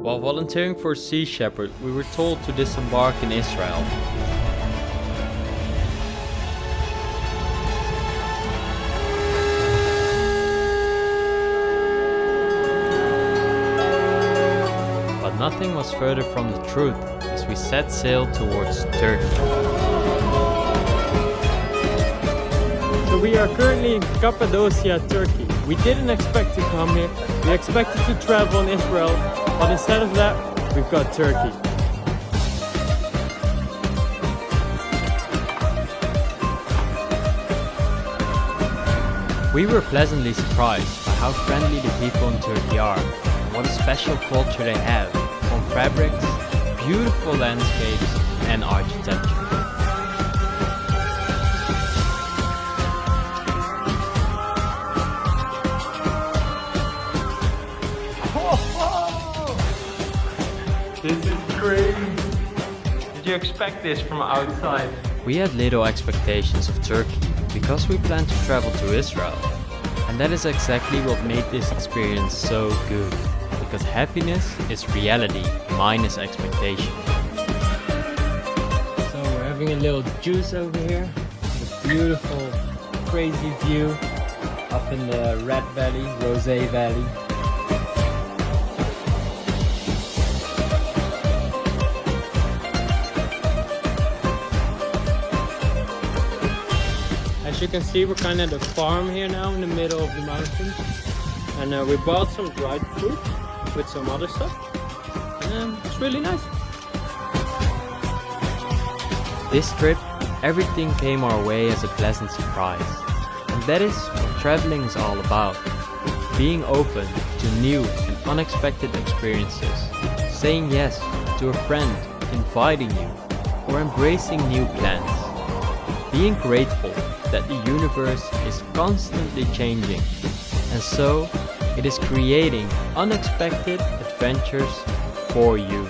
While volunteering for Sea Shepherd, we were told to disembark in Israel. But nothing was further from the truth as we set sail towards Turkey. So we are currently in Cappadocia, Turkey. We didn't expect to come here. We expected to travel in Israel, but instead of that, we've got Turkey. We were pleasantly surprised by how friendly the people in Turkey are and what a special culture they have, from fabrics, beautiful landscapes and architecture. This is crazy. Did you expect this from outside? We had little expectations of Turkey because we planned to travel to Israel. And that is exactly what made this experience so good. Because happiness is reality minus expectation. So we're having a little juice over here. A beautiful, crazy view up in the Red Valley, Rose Valley. As you can see, we're kind of at a farm here now in the middle of the mountains. And we bought some dried fruit with some other stuff. And it's really nice. This trip, everything came our way as a pleasant surprise. And that is what traveling is all about. Being open to new and unexpected experiences. Saying yes to a friend inviting you, or embracing new plans. Being grateful that the universe is constantly changing, and so it is creating unexpected adventures for you.